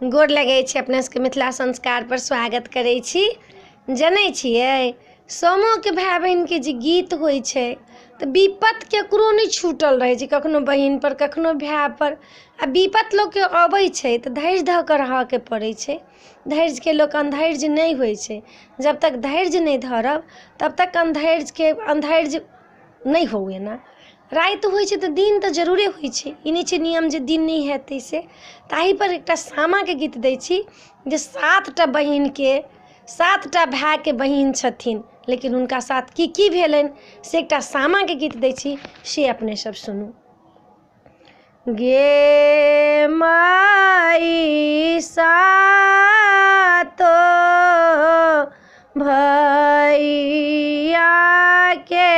गोर लगै छी अपना सबके मिथिला संस्कार पर स्वागत करै छी। जनै छियै सोमोके भाय बहिनके जे गीत होइ छै तऽ विपत केकरो नहि छूटल रहै छै, कखनो बहिन पर कखनो भाय पर। आ विपत लोकके अबै छै तऽ धैर्य धऽ कऽ रहऽके पड़ै छै। धैर्यके लोक अन्धैर्य नहि होइ छै। जब तक धैर्य नहीं धरब तब तक अन्धैर्य नहीं हुए ना। राति होइ छै तऽ दिन तऽ जरूरे होइ छै, ई नहि छै नियम जे दिन नहीं हेतै से। ताहि पर एकटा सामाके गीत दै छी जे 7टा बहिनके 7टा भायके बहिन छथिन, लेकिन हुनका साथ की भेलनि से एकटा सामाके गीत दै छी, से अपने सब सुनू। गे माई सातो भैया के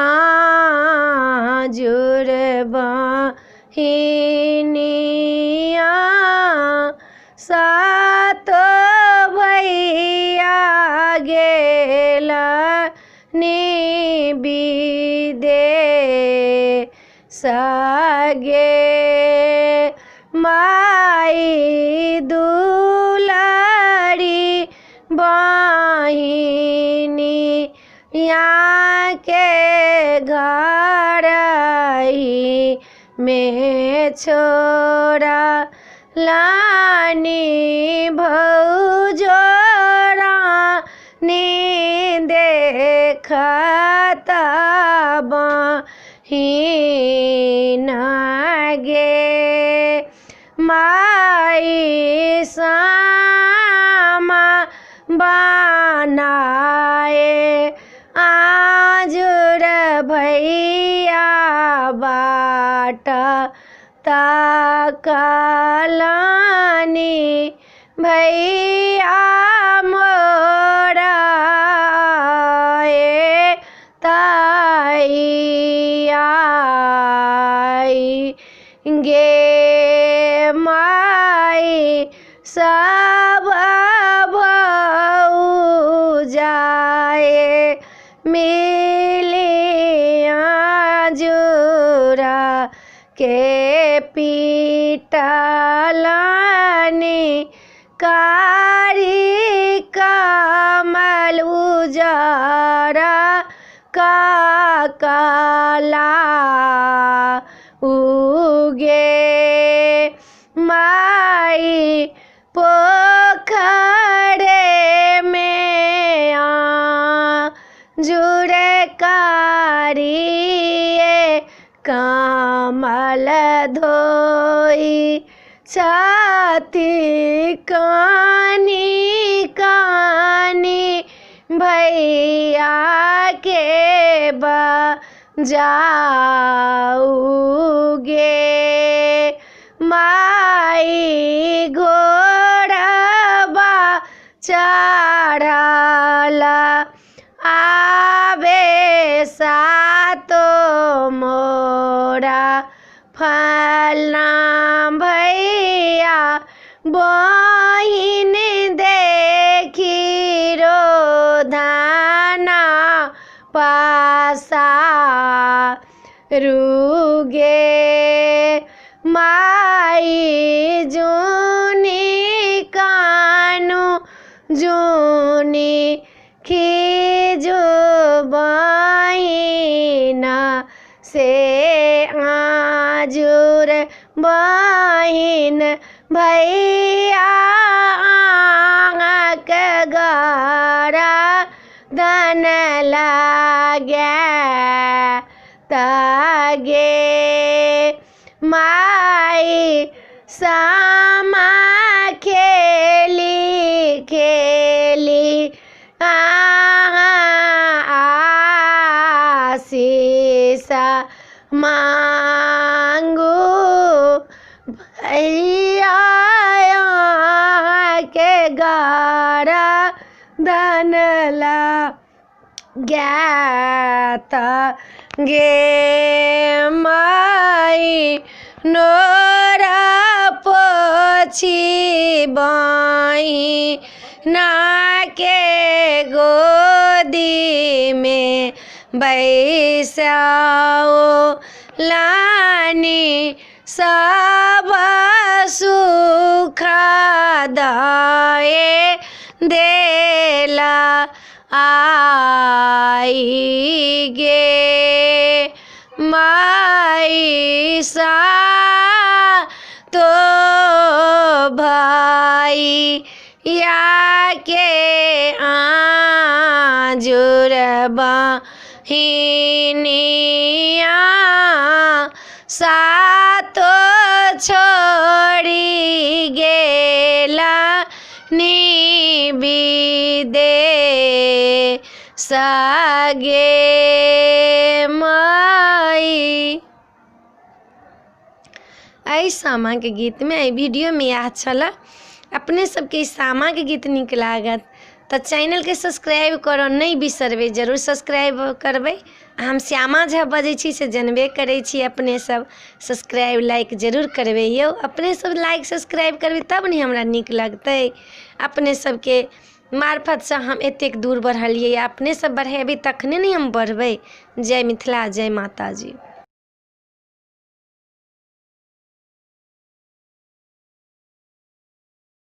आजुर बहिनिया सातो भैया गेलनि विदेशगे माई दुलारी बहिनी यहाँ के घर ही में छोड़ा लानी भौजोरा नी देखता बहिन गे माई सामा बनाए आजुर भैया बाट ताकलानी भैया मोरा ताइया गे माई सब भौजाए मिलिया जुरा के पीटलानी कारी कमल उजरा का काला उगे माई पोखरे में जुड़े कारिए कमल धोई छाती कानी कानी भैया के बजाऊगे माई घोड़बा चढ़ला आवे सातो मोरा फलना भैया बहिन देखी रोधाना पासा रुगे माई जूनी कानू जूनी खीजू बहिना से आजुर बहिन भैया के गरा धन लागे तागे माई सामा खेली खेली आशीषा मांगू भैया के गारा धन लाग्याता गे माई नोरा पोछी बाई ना के गोदी में बैसाओ लानी सब सुख दए देला आई गे माई सा तो भाई या के आजुर बहिनिया सातो छोड़ी गेला निबिदे सगे माई। आई सामा के गीत में आई वीडियो में यह छला। अपने सबके सामा के गीत नीक लागत तो चैनल के सब्सक्राइब करो नहीं बिसरबे, जरूर सब्सक्राइब करबे। हम श्यामा झा बजै छी से जनबे करै छी, अपने सब सब्सक्राइब लाइक जरूर करबे यौ। अपने सब लाइक सब्सक्राइब करबे तब ने हमरा नीक लगतै। अपने सबके मार्फत से हम एतेक दूर बढ़लियै, अपने सब बढ़ेबै तखने ने हम बढ़बै। जय मिथिला, जय माता जी।